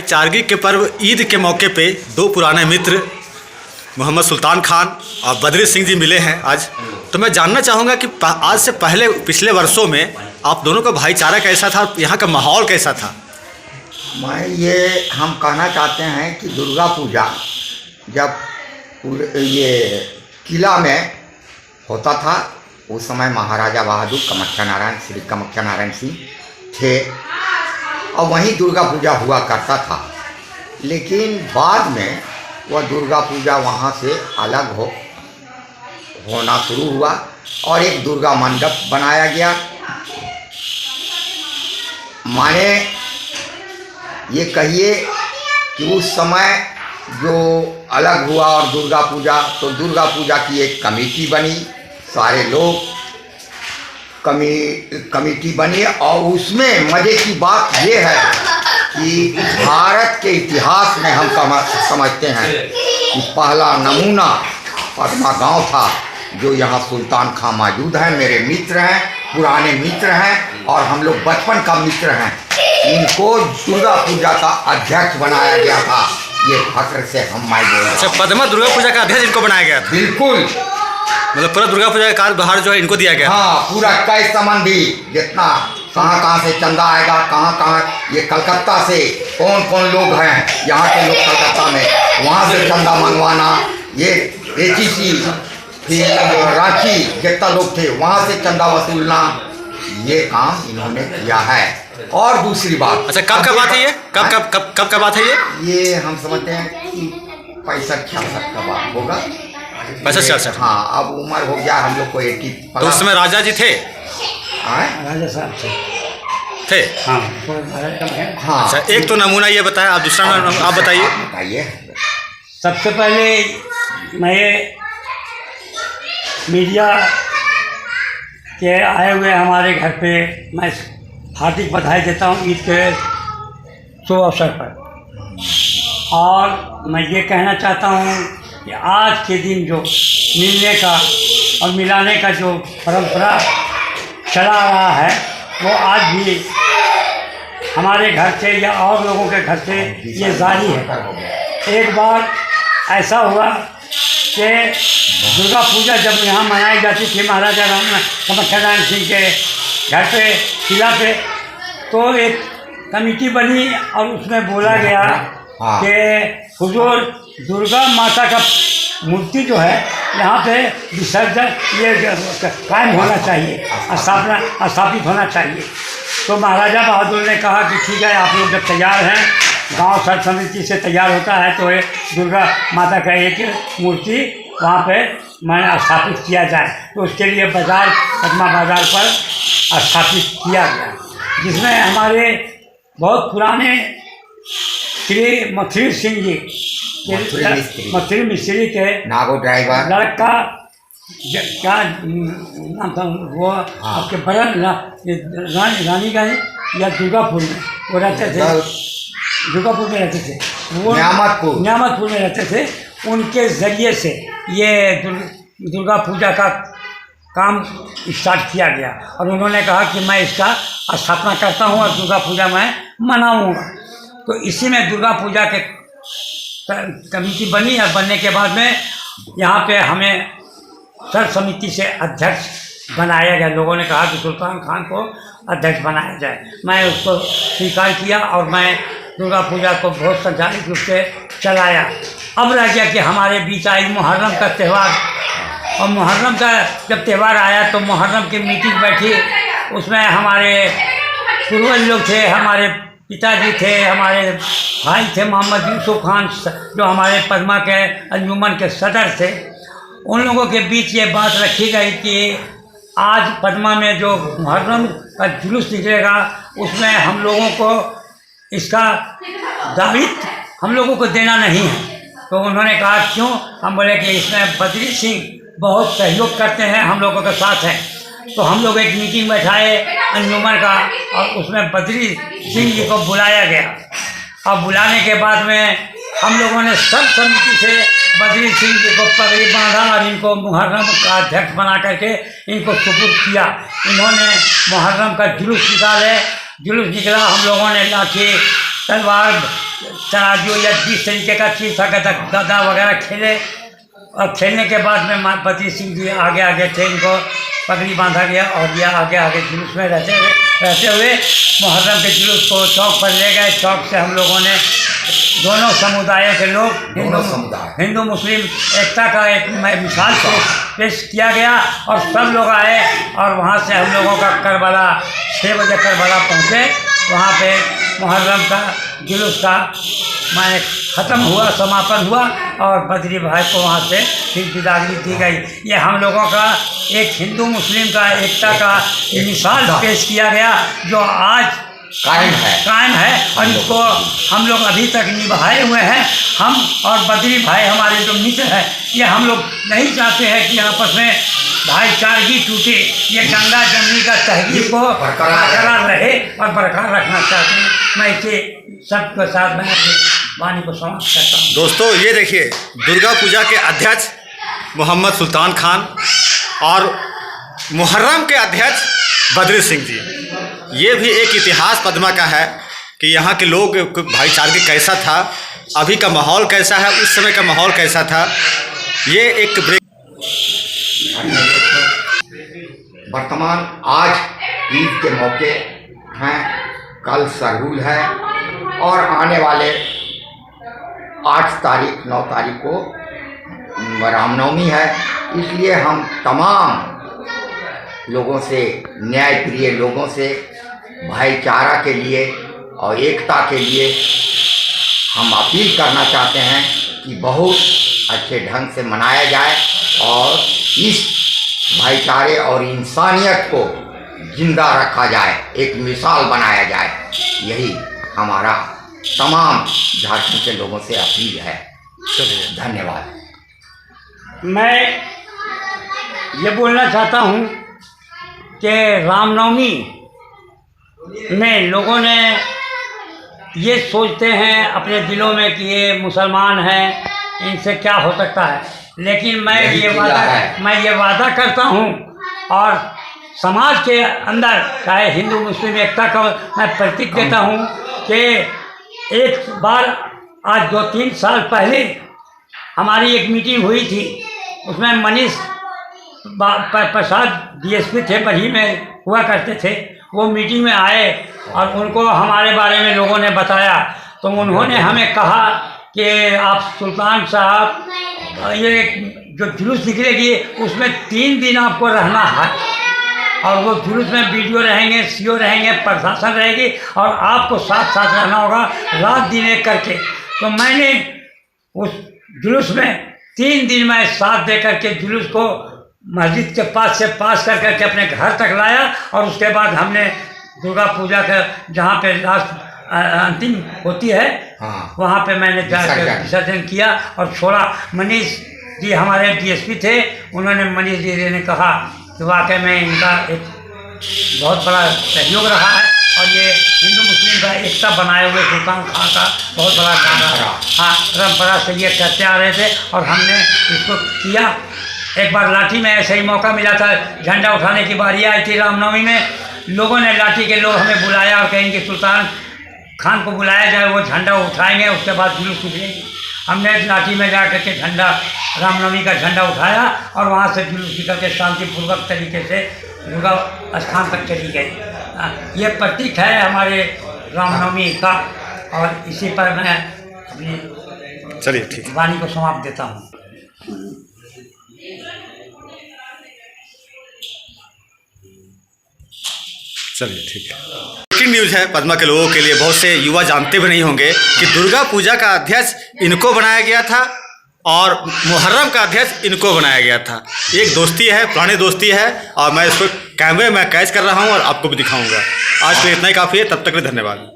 भाईचारगी के पर्व ईद के मौके पे दो पुराने मित्र मोहम्मद सुल्तान खान और बद्री सिंह जी मिले हैं आज। तो मैं जानना चाहूँगा कि आज से पहले पिछले वर्षों में आप दोनों का भाईचारा कैसा था, यहाँ का माहौल कैसा था? मैं ये हम कहना चाहते हैं कि दुर्गा पूजा जब ये किला में होता था उस समय महाराजा बहादुर श्री कामाख्या नारायण सिंह थे और वहीं दुर्गा पूजा हुआ करता था। लेकिन बाद में वह दुर्गा पूजा वहाँ से अलग होना शुरू हुआ और एक दुर्गा मंडप बनाया गया। माने ये कहिए कि उस समय जो अलग हुआ और दुर्गा पूजा की एक कमेटी बनी, सारे लोग कमेटी बनी और उसमें मज़े की बात ये है कि भारत के इतिहास में हम समझते हैं कि पहला नमूना पदमा गांव था, जो यहाँ सुल्तान खान मौजूद हैं, मेरे मित्र हैं, पुराने मित्र हैं और हम लोग बचपन का मित्र हैं। इनको दुर्गा पूजा का अध्यक्ष बनाया गया था। ये फक्र से हम मैं बोल रहे हैं। अच्छा, पदमा दुर्गा पूजा का अध्यक्ष इनको बनाया गया था? बिल्कुल, मतलब पूरा दुर्गा पूजा का कार्यभार जो है इनको दिया गया? हाँ, पूरा कई संबंधी जितना कहाँ से चंदा आएगा, कहाँ ये कलकत्ता से कौन कौन लोग हैं यहाँ के लोग कलकत्ता में, वहाँ से चंदा मंगवाना, ये एचीसी फिर रांची जितना लोग थे वहाँ से चंदा वसूलना, ये काम इन्होंने किया है। और दूसरी बात, अच्छा, कब का बात है ये? कब का बात है ये हम समझते हैं कि 65-66 का बात होगा। 65-66? हाँ, अब उम्र हो गया हम लोग को 80। तो उस समय राजा जी थे? राजा साहब थे? हाँ। हाँ। अच्छा, एक तो नमूना ये बताया, आप दूसरा आप बताइए। सबसे पहले मैं मीडिया के आए हुए हमारे घर पे मैं हार्दिक बधाई देता हूँ ईद के शुभ अवसर पर। और मैं ये कहना चाहता हूँ कि आज के दिन जो मिलने का और मिलाने का जो परंपरा चला रहा है वो आज भी हमारे घर से या और लोगों के घर से ये जारी है। एक बार ऐसा हुआ कि दुर्गा पूजा जब यहाँ मनाई जाती थी महाराजा कामाख्या नारायण सिंह के घर पे किला पे, तो एक कमेटी बनी और उसमें बोला गया कि हुजूर दुर्गा माता का मूर्ति जो है यहाँ पे विसर्जन ये कायम होना चाहिए, स्थापित होना चाहिए। तो महाराजा बहादुर ने कहा कि ठीक है, आप लोग जब तैयार हैं, गांव सर्व समिति से तैयार होता है तो दुर्गा माता का एक मूर्ति वहाँ पे मैंने स्थापित किया जाए। तो उसके लिए पदमा बाज़ार पर स्थापित किया गया, जिसमें हमारे बहुत पुराने श्री मथुरी सिंह जी मथुरी मिस्त्री के नागो ड्राइवर लड़का क्या नाम था वो, आपके बड़न रानीगंज या दुर्गापुर में वो रहते थे, दुर्गापुर में रहते थे, वो न्यामतपुर में रहते थे। उनके ज़रिए से ये दुर्गा पूजा का काम स्टार्ट किया गया और उन्होंने कहा कि मैं इसका स्थापना करता हूँ और दुर्गा पूजा मैं मनाऊँगा। तो इसी में दुर्गा पूजा के कमेटी बनी और बनने के बाद में यहाँ पे हमें सर्व समिति से अध्यक्ष बनाया गया। लोगों ने कहा कि सुल्तान खान को अध्यक्ष बनाया जाए। मैं उसको स्वीकार किया और मैं दुर्गा पूजा को बहुत संचालित रूप से चलाया। अब रह गया कि हमारे बीच आई मुहर्रम का त्यौहार, और मुहर्रम का जब त्यौहार आया तो मुहर्रम की मीटिंग बैठी, उसमें हमारे पूर्वज लोग थे, हमारे पिताजी थे, हमारे भाई थे मोहम्मद यूसुफ खान जो हमारे पदमा के अंजुमन के सदर थे। उन लोगों के बीच ये बात रखी गई कि आज पदमा में जो मुहर्रम का जुलूस निकलेगा उसमें हम लोगों को इसका दायित्व हम लोगों को देना नहीं है। तो उन्होंने कहा क्यों? हम बोले कि इसमें बद्री सिंह बहुत सहयोग करते हैं, हम लोगों के साथ हैं। तो हम लोग एक मीटिंग बैठाए अंजुमन का और उसमें बद्री सिंह जी को बुलाया गया। और बुलाने के बाद में हम लोगों ने सर्व समिति से बद्री सिंह जी को पगड़ी बांधा और इनको मुहर्रम का अध्यक्ष बना करके इनको सुपुर्द किया। इन्होंने मुहर्रम का जुलूस निकाले, जुलूस निकला, हम लोगों ने लाठी तलवार तराजू या जिस तरीके का चीज़ था गदा वगैरह खेले। और खेलने के बाद में बद्री सिंह जी आगे आगे थे, इनको पगड़ी बांधा गया और ये आगे आगे जुलूस में रहते हुए मुहर्रम के जुलूस को चौक पर ले गए। चौक से हम लोगों ने दोनों समुदायों के लोग हिंदू मुस्लिम एकता का एक मिसाल पेश किया गया और सब लोग आए और वहाँ से हम लोगों का करबला 6 बजे करबला पहुँचे। वहाँ पे मुहर्रम का जुलूस का माने ख़त्म हुआ, समापन हुआ और बद्री भाई को वहाँ से फिर विदाई दी गई। ये हम लोगों का एक हिंदू मुस्लिम का एकता का मिसाल पेश किया गया जो आज कायम है और इसको हम लोग अभी तक निभाए हुए हैं। हम और बद्री भाई हमारे जो मित्र हैं, ये हम लोग नहीं चाहते हैं कि आपस में भाईचारगी टूटे। ये गंगा जमनी का तहजीब को बरकरार रहे और बरकरार रखना चाहते हैं। मैं इसे सबके साथ मैं अपनी वाणी को समाप्त करता हूँ। दोस्तों ये देखिए, दुर्गा पूजा के अध्यक्ष मोहम्मद सुल्तान खान और मुहर्रम के अध्यक्ष बद्री सिंह जी, ये भी एक इतिहास पद्मा का है कि यहाँ के लोग भाईचारगी कैसा था, अभी का माहौल कैसा है, उस समय का माहौल कैसा था। ये एक ब्रेक। वर्तमान आज ईद के मौके हैं, कल सरहुल है और आने वाले 8 तारीख 9 तारीख को रामनवमी है। इसलिए हम तमाम लोगों से, न्याय प्रिय लोगों से भाईचारा के लिए और एकता के लिए हम अपील करना चाहते हैं कि बहुत अच्छे ढंग से मनाया जाए और इस भाईचारे और इंसानियत को जिंदा रखा जाए, एक मिसाल बनाया जाए। यही हमारा तमाम झारखंड के लोगों से अपील है। चलिए, धन्यवाद। मैं ये बोलना चाहता हूँ कि रामनवमी में लोगों ने ये सोचते हैं अपने दिलों में कि ये मुसलमान हैं, इनसे क्या हो सकता है, लेकिन मैं ये वादा करता हूँ और समाज के अंदर चाहे हिंदू मुस्लिम एकता का मैं प्रतीक देता हूँ कि एक बार आज 2-3 साल पहले हमारी एक मीटिंग हुई थी। उसमें मनीष प्रसाद डीएसपी थे, बरही में हुआ करते थे। वो मीटिंग में आए और उनको हमारे बारे में लोगों ने बताया, तो उन्होंने हमें कहा कि आप सुल्तान साहब, ये जो जुलूस निकलेगी उसमें 3 दिन आपको रहना है और वो जुलूस में वीडियो रहेंगे, सीओ रहेंगे, प्रशासन रहेगी और आपको साथ साथ रहना होगा, रात दिन एक करके। तो मैंने उस जुलूस में 3 दिन में साथ दे करके जुलूस को मस्जिद के पास से पास कर करके अपने घर तक लाया और उसके बाद हमने दुर्गा पूजा का जहाँ पे लास्ट अंतिम होती है, वहाँ पे मैंने जाकर विसर्जन किया और छोड़ा। मनीष जी हमारे डीएसपी थे, उन्होंने मनीष जी ने कहा कि वाकई में इनका एक बहुत बड़ा सहयोग रहा है और ये हिंदू मुस्लिम का एकता बनाए हुए सुल्तान खान का बहुत बड़ा परंपरा से ये करते आ रहे थे और हमने इसको किया। एक बार लाठी में ऐसे ही मौका मिला था, झंडा उठाने की बारी आई थी रामनवमी में, लोगों ने लाठी के लोग हमें बुलाया और कहेंगे सुल्तान खान को बुलाया जाए, वो झंडा उठाएंगे, उसके बाद जुलूस निकलेगी। हमने लाठी में जा करके झंडा, रामनवमी का झंडा उठाया और वहाँ से जुलूस निकल के शांतिपूर्वक तरीके से दुर्गा स्थान तक चली गई। ये प्रतीक है हमारे रामनवमी का और इसी पर मैं अपनी चलिए ठीक वाणी को समाप्त देता हूँ। चलिए ठीक है। ब्रेकिंग न्यूज़ है पद्मा के लोगों के लिए, बहुत से युवा जानते भी नहीं होंगे कि दुर्गा पूजा का अध्यक्ष इनको बनाया गया था और मुहर्रम का अध्यक्ष इनको बनाया गया था। एक दोस्ती है, पुरानी दोस्ती है और मैं इसको कैमरे में कैच कर रहा हूँ और आपको भी दिखाऊंगा। आज तो इतना ही काफ़ी है, तब तक के लिए धन्यवाद।